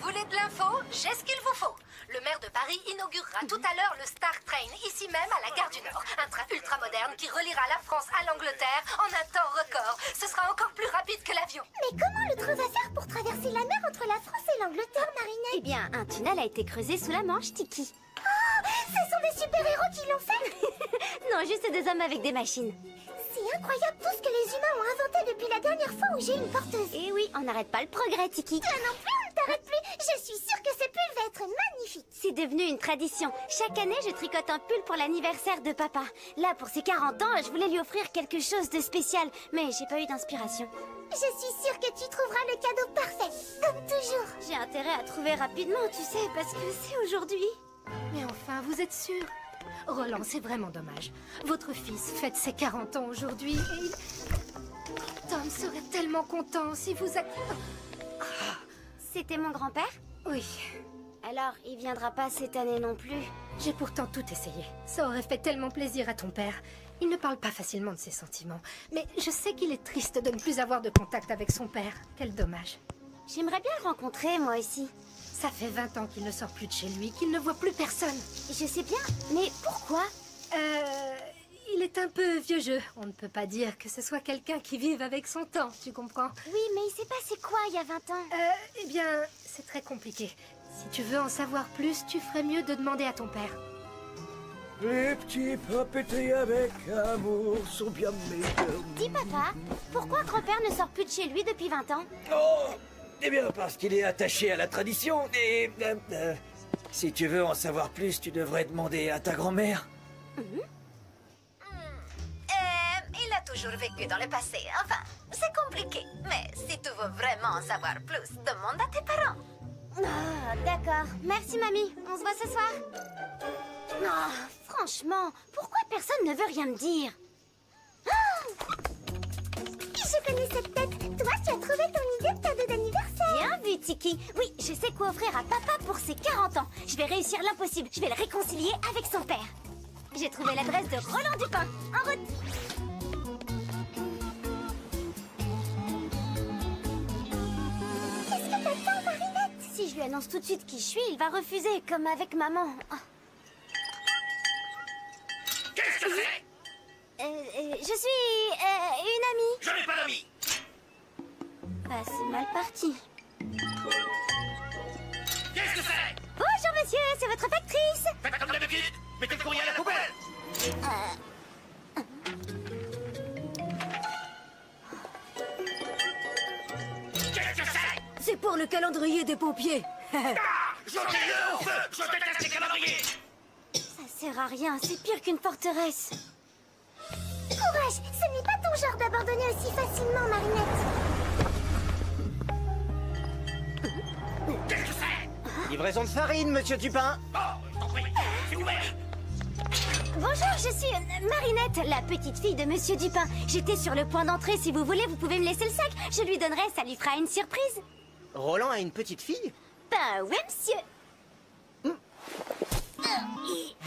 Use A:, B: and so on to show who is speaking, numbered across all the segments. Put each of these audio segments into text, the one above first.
A: voulez de l'info? J'ai ce qu'il vous faut. Le maire de Paris inaugurera tout à l'heure le Star Train, ici même à la gare du Nord. Un train ultra moderne qui reliera la France à l'Angleterre en un temps record. Ce sera encore plus rapide que l'avion.
B: Mais comment le train va faire pour traverser la mer entre la France et l'Angleterre, Marinette?
C: Eh bien, un tunnel a été creusé sous la Manche, Tiki.
B: Oh, ce sont des super-héros qui l'ont fait?
C: Non, juste des hommes avec des machines.
B: C'est incroyable tout ce que les humains ont inventé depuis la dernière fois où j'ai une porteuse.
C: Eh oui, on n'arrête pas le progrès, Tiki.
B: Toi non plus, on ne t'arrête plus. Je suis sûre que ce pull va être magnifique.
C: C'est devenu une tradition. Chaque année, je tricote un pull pour l'anniversaire de papa. Là, pour ses 40 ans, je voulais lui offrir quelque chose de spécial, mais j'ai pas eu d'inspiration.
B: Je suis sûre que tu trouveras le cadeau parfait, comme toujours.
C: J'ai intérêt à trouver rapidement, tu sais, parce que c'est aujourd'hui.
A: Mais enfin, vous êtes sûr? Roland, c'est vraiment dommage. Votre fils fête ses 40 ans aujourd'hui et il... Tom serait tellement content si vous...
C: C'était mon grand-père?
A: Oui.
C: Alors, il viendra pas cette année non plus.
A: J'ai pourtant tout essayé. Ça aurait fait tellement plaisir à ton père. Il ne parle pas facilement de ses sentiments. Mais je sais qu'il est triste de ne plus avoir de contact avec son père. Quel dommage.
C: J'aimerais bien le rencontrer, moi aussi.
A: Ça fait 20 ans qu'il ne sort plus de chez lui, qu'il ne voit plus personne.
C: Je sais bien, mais pourquoi?
A: Il est un peu vieux jeu. On ne peut pas dire que ce soit quelqu'un qui vive avec son temps, tu comprends?
C: Oui, mais il s'est passé quoi il y a 20 ans?
A: Eh bien, c'est très compliqué. Si tu veux en savoir plus, tu ferais mieux de demander à ton père.
D: Les petits papeteries avec amour sont bien meilleurs.
C: Dis papa, pourquoi grand-père ne sort plus de chez lui depuis 20 ans?
D: Oh, eh bien, parce qu'il est attaché à la tradition. Et si tu veux en savoir plus, tu devrais demander à ta grand-mère.
E: Il a toujours vécu dans le passé. Enfin, c'est compliqué. Mais si tu veux vraiment en savoir plus, demande à tes parents.
C: Ah, d'accord. Merci, mamie. On se voit ce soir. Oh, franchement, pourquoi personne ne veut rien me dire?
B: Je connais cette tête. Toi, tu as trouvé ton idée de cadeau d'anniversaire.
C: Bien vu, Tiki. Oui, je sais quoi offrir à papa pour ses 40 ans. Je vais réussir l'impossible. Je vais le réconcilier avec son père. J'ai trouvé l'adresse de Roland Dupin. En route.
B: Qu'est-ce que t'attends, Marinette?
C: Si je lui annonce tout de suite qui je suis, il va refuser, comme avec maman. Oh.
F: Qu'est-ce que c'est?
C: Je suis une amie.
F: Je n'ai pas d'amis.
C: Bah, c'est mal parti.
F: Qu'est-ce que c'est?
C: Bonjour monsieur, c'est votre factrice.
F: Faites comme d'habitude. Mettez le courrier à la poubelle. Qu'est-ce que c'est?
A: C'est pour le calendrier des pompiers.
F: Ah, jetez-le au feu. Je déteste les calendriers.
C: Ça sert à rien, c'est pire qu'une forteresse.
B: Courage, ce n'est pas ton genre d'abandonner aussi facilement, Marinette.
F: Qu'est-ce que c'est?
G: Livraison de farine, monsieur Dupin.
F: Oh, je t'en prie. C'est ouvert.
C: Bonjour, je suis Marinette, la petite fille de monsieur Dupin. J'étais sur le point d'entrer, si vous voulez, vous pouvez me laisser le sac. Je lui donnerai, ça lui fera une surprise.
G: Roland a une petite fille?
C: Ben oui, monsieur.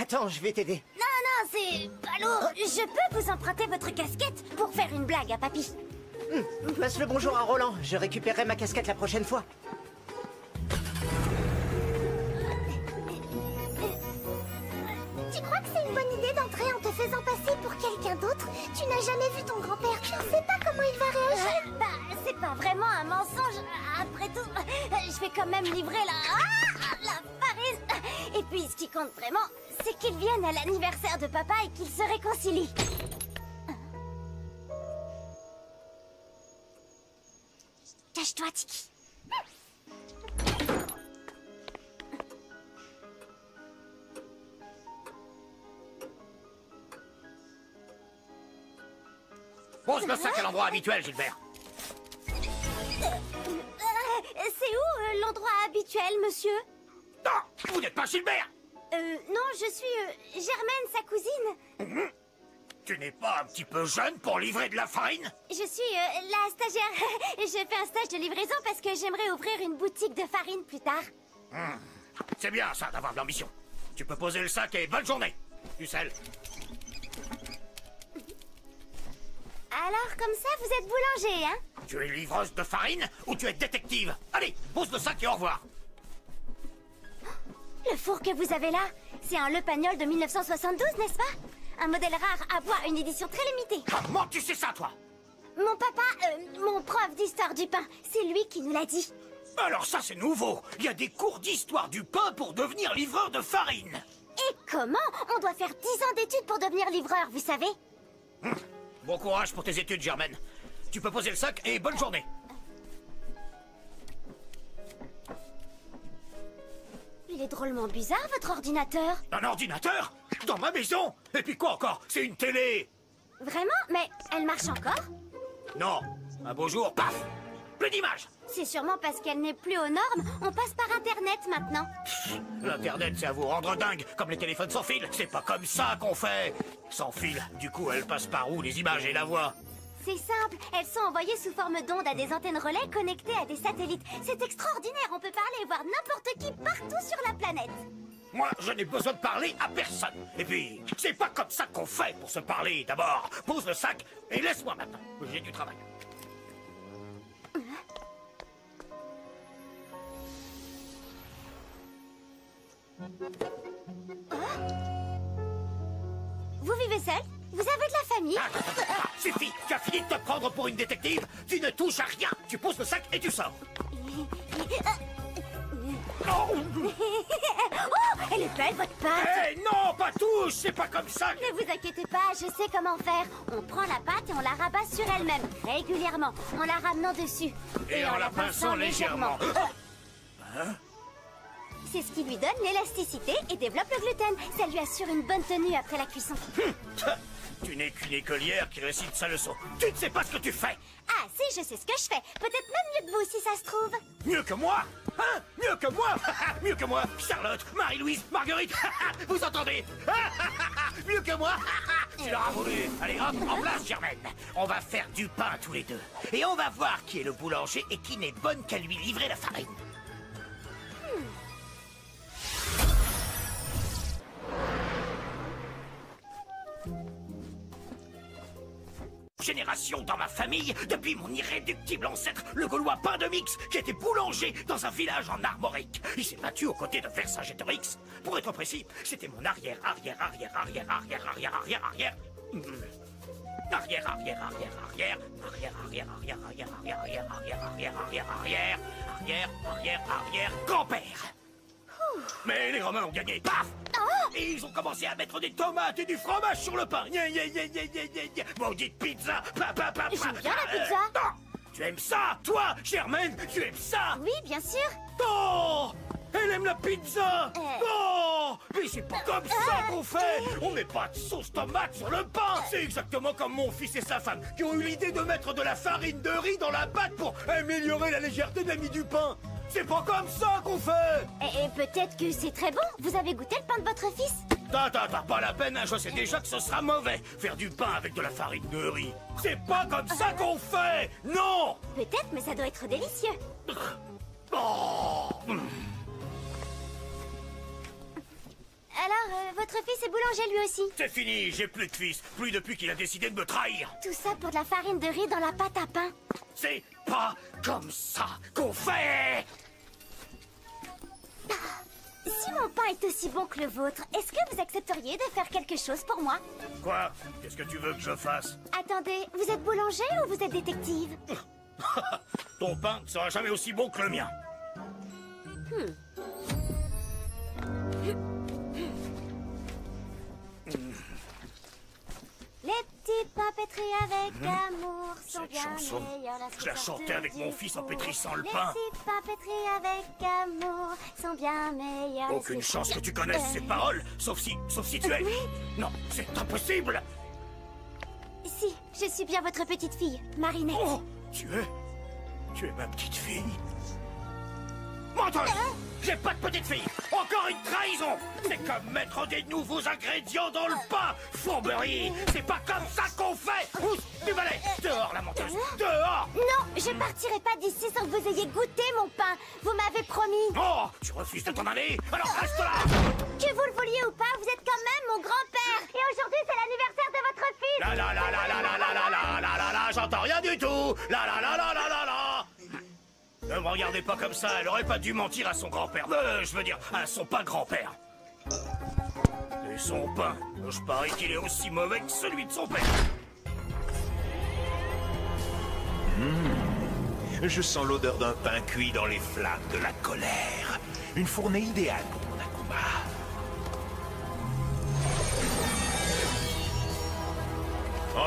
G: Attends, je vais t'aider.
C: Non, c'est pas lourd. Je peux vous emprunter votre casquette pour faire une blague à papy.
G: Passe le bonjour à Roland. Je récupérerai ma casquette la prochaine fois.
B: Tu crois que c'est une bonne idée d'entrer en te faisant passer pour quelqu'un d'autre? Tu n'as jamais vu ton grand-père. Tu ne sais pas comment il va réagir.
C: Bah, c'est pas vraiment un mensonge. Après tout, je vais quand même livrer la farine. Et puis, ce qui compte vraiment, c'est qu'ils viennent à l'anniversaire de papa et qu'ils se réconcilient. Cache-toi, Tiki.
F: Pose le sac à l'endroit habituel, Gilbert.
C: C'est où l'endroit habituel, monsieur?
F: Non, vous n'êtes pas Gilbert.
C: Non, je suis Germaine, sa cousine.
F: Tu n'es pas un petit peu jeune pour livrer de la farine?
C: Je suis la stagiaire. Je fais un stage de livraison parce que j'aimerais ouvrir une boutique de farine plus tard.
F: C'est bien ça d'avoir de l'ambition. Tu peux poser le sac et bonne journée. Du sel.
C: Alors, comme ça, vous êtes boulanger, hein?
F: Tu es livreuse de farine ou tu es détective? Allez, pose le sac et au revoir.
C: Le four que vous avez là, c'est un Le Pagnol de 1972, n'est-ce pas? Un modèle rare à bois, une édition très limitée.
F: Comment tu sais ça, toi?
C: Mon papa, mon prof d'histoire du pain, c'est lui qui nous l'a dit.
F: Alors ça, c'est nouveau. Il y a des cours d'histoire du pain pour devenir livreur de farine.
C: Et comment? On doit faire 10 ans d'études pour devenir livreur, vous savez?
F: Bon courage pour tes études, Germaine. Tu peux poser le sac et bonne journée.
C: Il est drôlement bizarre, votre ordinateur.
F: Un ordinateur? Dans ma maison? Et puis quoi encore? C'est une télé.
C: Vraiment? Mais elle marche encore?
F: Non. Un beau jour, paf! Plus d'image.
C: C'est sûrement parce qu'elle n'est plus aux normes. On passe par Internet maintenant.
F: L'Internet, c'est à vous rendre dingue, comme les téléphones sans fil. C'est pas comme ça qu'on fait. Sans fil, du coup, elles passent par où, les images et la voix?
C: C'est simple, elles sont envoyées sous forme d'ondes à des antennes relais connectées à des satellites. C'est extraordinaire, on peut parler et voir n'importe qui partout sur la planète.
F: Moi, je n'ai besoin de parler à personne. Et puis, c'est pas comme ça qu'on fait pour se parler. D'abord, pose le sac et laisse-moi maintenant. J'ai du travail.
C: Vous vivez seul? Vous avez de la famille?
F: Suffit, tu as fini de te prendre pour une détective. Tu ne touches à rien. Tu poses le sac et tu sors.
C: Oh, elle est belle, votre pâte.
F: Eh non, pas touche. C'est pas comme ça.
C: Ne vous inquiétez pas, je sais comment faire. On prend la pâte et on la rabat sur elle-même, régulièrement, en la ramenant dessus.
F: Et en la pinçant légèrement.
C: C'est ce qui lui donne l'élasticité et développe le gluten. Ça lui assure une bonne tenue après la cuisson.
F: Tu n'es qu'une écolière qui récite sa leçon. Tu ne sais pas ce que tu fais.
C: Ah si, je sais ce que je fais. Peut-être même mieux que vous, si ça se trouve.
F: Mieux que moi? Hein? Mieux que moi? Mieux que moi? Charlotte, Marie-Louise, Marguerite. Vous entendez? Mieux que moi? Tu l'auras voulu. Allez, hop, en place, Germaine. On va faire du pain tous les deux. Et on va voir qui est le boulanger et qui n'est bonne qu'à lui livrer la farine. Génération dans ma famille, depuis mon irréductible ancêtre, le Gaulois Pain de Mix, qui était boulanger dans un village en Armorique. Il s'est battu aux côtés de Vercingétorix. Pour être précis, c'était mon arrière. Grand-père. Mais les Romains ont gagné, paf! Et ils ont commencé à mettre des tomates et du fromage sur le pain. Maudite pizza!
C: J'aime bien la pizza.
F: Non! Tu aimes ça, toi, Germaine? Tu aimes ça?
C: Oui, bien sûr.
F: Oh! Elle aime la pizza! Oh! Mais c'est pas comme ça qu'on fait! On met pas de sauce tomate sur le pain! C'est exactement comme mon fils et sa femme qui ont eu l'idée de mettre de la farine de riz dans la pâte pour améliorer la légèreté de la mie du pain! C'est pas comme ça qu'on fait!
C: Et peut-être que c'est très bon. Vous avez goûté le pain de votre fils?
F: T'as pas la peine, hein, je sais déjà que ce sera mauvais. Faire du pain avec de la farine de riz. C'est pas comme ça qu'on fait! Non!
C: Peut-être, mais ça doit être délicieux.
F: Oh!
C: Alors, votre fils est boulanger lui aussi?
F: C'est fini, j'ai plus de fils. Plus depuis qu'il a décidé de me trahir.
C: Tout ça pour de la farine de riz dans la pâte à pain.
F: C'est pas comme ça qu'on fait!
C: Si mon pain est aussi bon que le vôtre, est-ce que vous accepteriez de faire quelque chose pour moi?
F: Quoi? Qu'est-ce que tu veux que je fasse?
C: Attendez, vous êtes boulanger ou vous êtes détective?
F: Ton pain ne sera jamais aussi bon que le mien.
C: Les petites pains pétris avec amour sont
F: Cette
C: bien
F: chanson,
C: meilleurs.
F: je la chantais avec mon fils en pétrissant le pain.
C: Les petits pains pétris avec amour sont bien meilleurs.
F: Aucune chance que tu connaisses ces paroles, sauf si tu es... Non, c'est impossible!
C: Si, je suis bien votre petite fille, Marinette.
F: Oh, tu es ma petite fille? Menteuse! J'ai pas de petite fille! Encore une trahison! C'est comme mettre des nouveaux ingrédients dans le pain! Fourberie! C'est pas comme ça qu'on fait! Pousse du balai! Dehors, la menteuse! Dehors!
C: Non, je partirai pas d'ici sans que vous ayez goûté mon pain. Vous m'avez promis.
F: Oh! Tu refuses de t'en aller? Alors reste là!
C: Que vous le vouliez ou pas, vous êtes quand même mon grand-père. Et aujourd'hui, c'est l'anniversaire de votre fils.
F: La la la la la la la la la la la la, j'entends rien du tout! La la la la la la la! Ne me regardez pas comme ça, elle aurait pas dû mentir à son grand-père. Je veux dire, à son pas grand-père. Et son pain, je parie qu'il est aussi mauvais que celui de son père.
H: Je sens l'odeur d'un pain cuit dans les flammes de la colère. Une fournée idéale pour mon Akuma.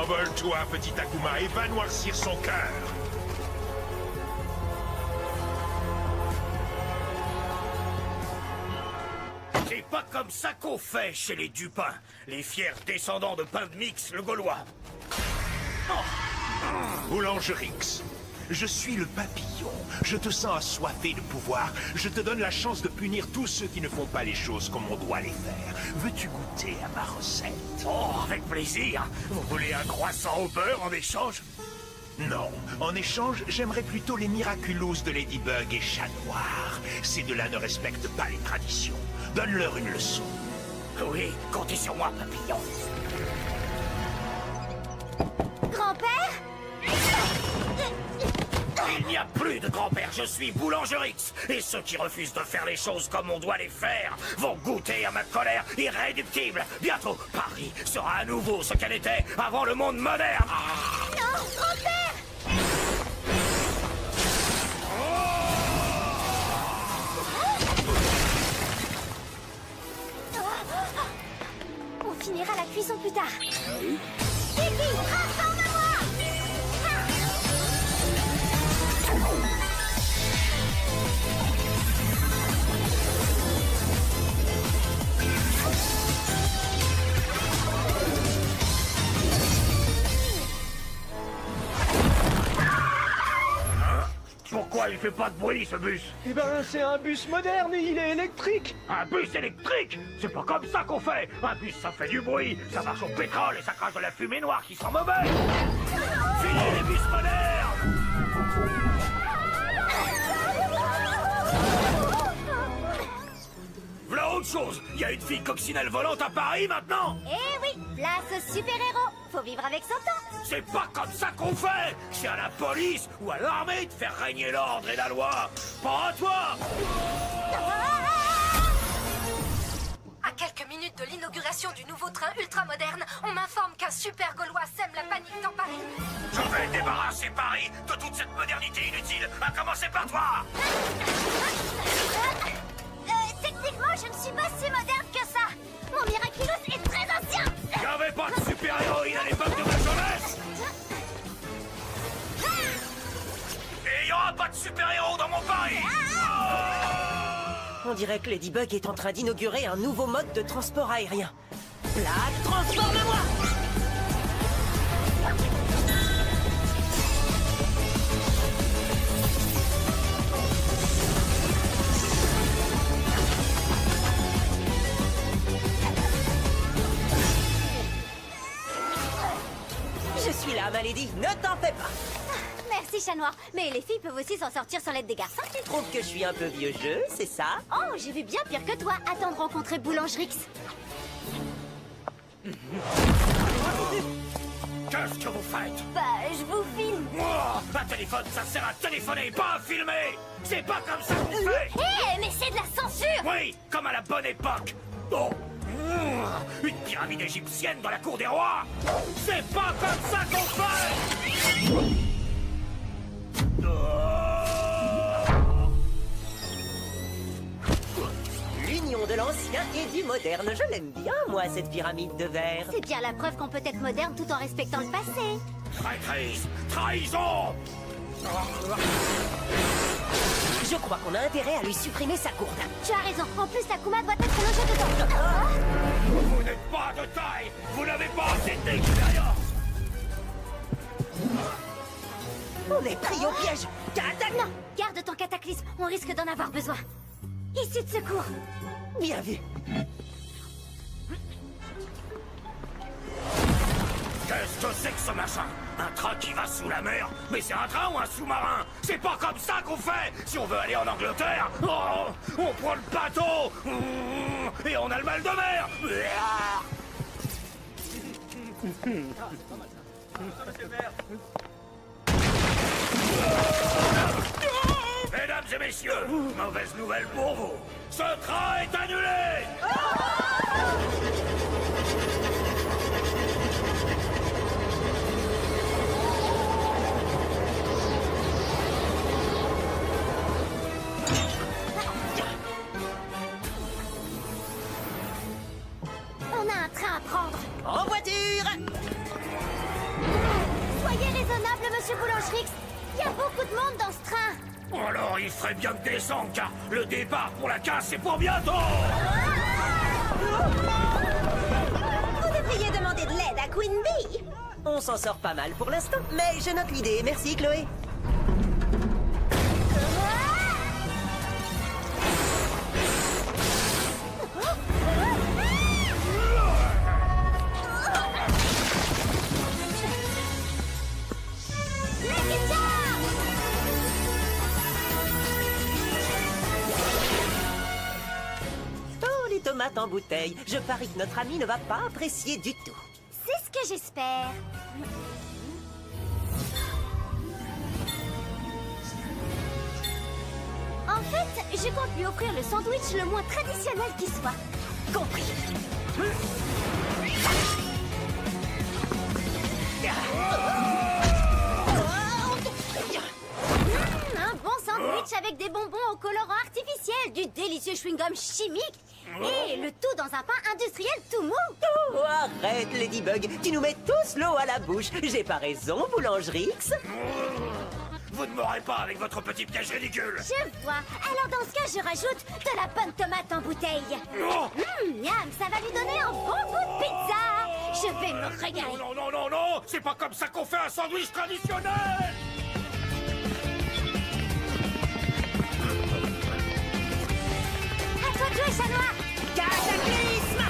H: Envole-toi, petit Akuma, et va noircir son cœur.
F: C'est pas comme ça qu'on fait chez les Dupin, les fiers descendants de Pain de Mix, le Gaulois.
H: Boulangerix, je suis le papillon. Je te sens assoiffé de pouvoir. Je te donne la chance de punir tous ceux qui ne font pas les choses comme on doit les faire. Veux-tu goûter à ma recette?
F: Oh, avec plaisir. Vous voulez un croissant au beurre en échange?
H: Non. En échange, j'aimerais plutôt les miraculous de Ladybug et Chat Noir. Ces deux-là ne respectent pas les traditions. Donne-leur une leçon.
F: Oui, comptez sur moi, papillon.
C: Grand-père?
F: Il n'y a plus de grand-père, je suis Boulangerix. Et ceux qui refusent de faire les choses comme on doit les faire vont goûter à ma colère irréductible. Bientôt, Paris sera à nouveau ce qu'elle était avant le monde moderne.
C: Non, grand-père! On finira la cuisson plus tard. Kiki, rassemble-moi!
F: Pourquoi il fait pas de bruit, ce bus?
D: Eh ben, c'est un bus moderne et il est électrique.
F: Un bus électrique? C'est pas comme ça qu'on fait. Un bus, ça fait du bruit, ça marche au pétrole et ça crache de la fumée noire qui sent mauvais. Fini les bus modernes! Voilà autre chose. Il y a une fille coccinelle volante à Paris maintenant.
C: Eh oui, place au super-héros. Faut vivre avec son temps.
F: C'est pas comme ça qu'on fait. C'est à la police ou à l'armée de faire régner l'ordre et la loi. Pas à toi.
A: À quelques minutes de l'inauguration du nouveau train ultramoderne, on m'informe qu'un super Gaulois sème la panique dans Paris.
F: Je vais débarrasser Paris de toute cette modernité inutile, à commencer par toi.
C: Techniquement, je ne suis pas si moderne que ça. Mon Miraculous est très ancien.
F: Il n'y avait pas de super-héroïne à l'époque de ma jeunesse. Et il n'y aura pas de super-héros dans mon Paris.
G: On dirait que Ladybug est en train d'inaugurer un nouveau mode de transport aérien. Black, transforme-moi! Je suis là, ma lady, ne t'en fais pas.
C: Merci, Chat Noir. Mais les filles peuvent aussi s'en sortir sans l'aide des garçons.
G: Tu trouves que je suis un peu vieux jeu, c'est ça?
C: Oh, j'ai vu bien pire que toi. Attends de rencontrer Boulangerix.
F: Qu'est-ce que vous faites?
C: Bah, je vous filme.
F: Moi, un téléphone, ça sert à téléphoner, pas à filmer. C'est pas comme ça qu'on fait.
C: Hé, mais c'est de la censure.
F: Oui, comme à la bonne époque. Oh. Une pyramide égyptienne dans la cour des rois. C'est pas comme ça qu'on fait.
G: L'union de l'ancien et du moderne, je l'aime bien, moi, cette pyramide de verre.
C: C'est bien la preuve qu'on peut être moderne tout en respectant le passé.
F: Traîtrise, trahison.
G: Je crois qu'on a intérêt à lui supprimer sa gourde.
C: Tu as raison. En plus, Akuma doit être logé dedans.
F: Vous n'êtes pas de taille. Vous n'avez pas assez d'expérience.
G: On est pris au piège.
C: Non, garde ton cataclysme. On risque d'en avoir besoin. Issue de secours.
G: Bien vu.
F: Qu'est-ce que c'est que ce machin? Un train qui va sous la mer? Mais c'est un train ou un sous-marin? C'est pas comme ça qu'on fait! Si on veut aller en Angleterre, oh, on prend le bateau! Et on a le mal de mer! Mesdames et messieurs, mauvaise nouvelle pour vous. Ce train est annulé.
C: On a un train à prendre.
G: En voiture!
C: Soyez raisonnable, monsieur Boulangerix. Il y a beaucoup de monde dans ce train.
F: Alors il ferait bien de descendre, car le départ pour la casse c'est pour bientôt.
E: Vous devriez demander de l'aide à Queen Bee.
G: On s'en sort pas mal pour l'instant, mais je note l'idée. Merci, Chloé. Oh, les tomates en bouteille. Je parie que notre ami ne va pas apprécier du tout.
C: C'est ce que j'espère. En fait, je compte lui offrir le sandwich le moins traditionnel qui soit.
G: Compris.
C: Un bon sandwich avec des bonbons au colorant artificiel, du délicieux chewing-gum chimique et le tout dans un pain industriel tout mou.
G: Oh, arrête, Ladybug. Tu nous mets tous l'eau à la bouche. J'ai pas raison, Boulangerix.
F: Vous ne m'aurez pas avec votre petit piège ridicule.
C: Je vois. Alors dans ce cas, je rajoute de la bonne tomate en bouteille. Miam, ça va lui donner un bon goût de pizza. Je vais me régaler.
F: Non, non, non, non, c'est pas comme ça qu'on fait un sandwich traditionnel.
C: À toi de jouer, chat noir.
G: Cataclysme!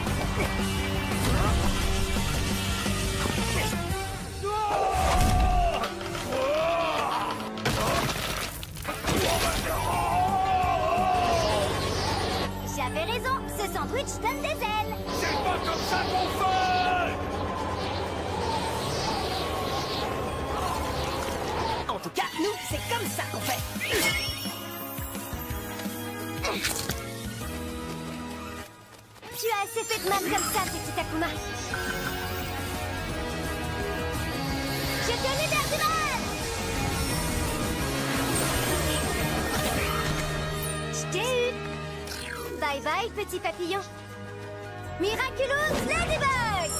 C: J'avais raison, ce sandwich donne des ailes.
F: C'est pas comme ça qu'on fait.
G: En tout cas, nous, c'est comme ça qu'on fait.
C: Tu as assez fait de mal comme ça, petit Akuma. Je te libère du mal. Je t'ai eu. Bye bye, petit papillon. Miraculous Ladybug.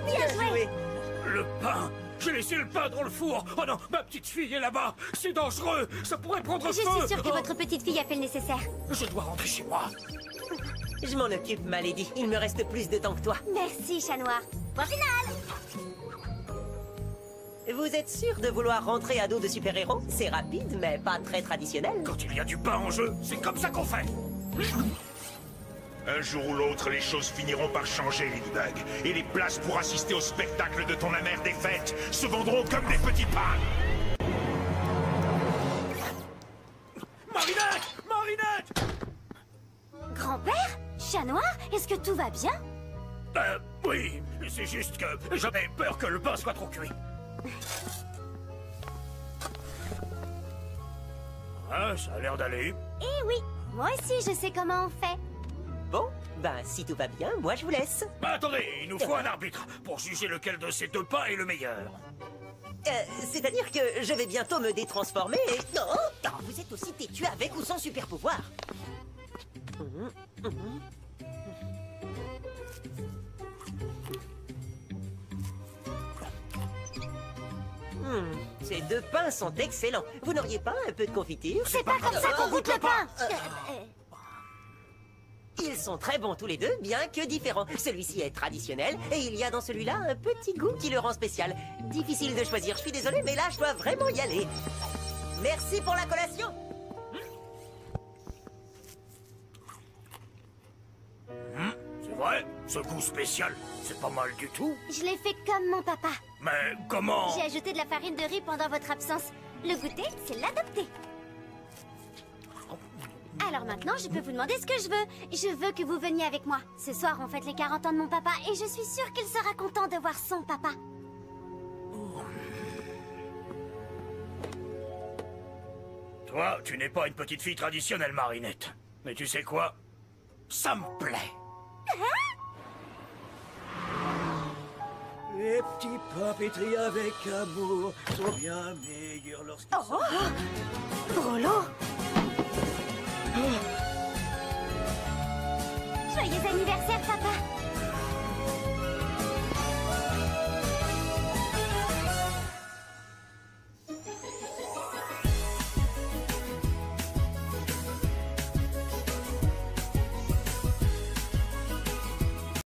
G: Bien joué.
F: Le pain. J'ai laissé le pain dans le four. Oh non, ma petite fille est là-bas. C'est dangereux. Ça pourrait prendre
C: Je
F: feu.
C: suis sûre que votre petite fille a fait le nécessaire.
F: Je dois rentrer chez moi.
G: Je m'en occupe, ma lady. Il me reste plus de temps que toi.
C: Merci, chat noir. Point final.
G: Vous êtes sûr de vouloir rentrer à dos de super-héros? C'est rapide, mais pas très traditionnel.
F: Quand il y a du pain en jeu, c'est comme ça qu'on fait.
H: Un jour ou l'autre, les choses finiront par changer, Ladybug. Et les places pour assister au spectacle de ton amère défaite se vendront comme des petits pains.
F: Marinette! Marinette!
C: Grand-père? Chat noir? Est-ce que tout va bien?
F: Oui, c'est juste que j'avais peur que le pain soit trop cuit. Ah, ça a l'air d'aller.
C: Eh oui, moi aussi je sais comment on fait.
G: Bon, ben si tout va bien, moi je vous laisse.
F: Attendez, il nous faut un arbitre pour juger lequel de ces deux pains est le meilleur.
G: C'est-à-dire que je vais bientôt me détransformer et... Non, vous êtes aussi têtu avec ou sans super pouvoir. Ces deux pains sont excellents. Vous n'auriez pas un peu de confiture?
C: C'est pas comme ça qu'on goûte le pain.
G: Ils sont très bons tous les deux, bien que différents. Celui-ci est traditionnel, et il y a dans celui-là un petit goût qui le rend spécial. Difficile de choisir, je suis désolé, mais là, je dois vraiment y aller. Merci pour la collation.
F: C'est vrai, ce goût spécial, c'est pas mal du tout.
C: Je l'ai fait comme mon papa.
F: Mais comment?
C: J'ai ajouté de la farine de riz pendant votre absence. Le goûter, c'est l'adopter. Alors maintenant, je peux vous demander ce que je veux. Je veux que vous veniez avec moi. Ce soir, on fête les 40 ans de mon papa et je suis sûre qu'il sera content de voir son papa.
F: Toi, tu n'es pas une petite fille traditionnelle, Marinette. Mais tu sais quoi? Ça me plaît.
D: Les petits pains pétris avec amour sont bien meilleurs lorsqu'ils sont...
C: Drôlo! Joyeux anniversaire, papa!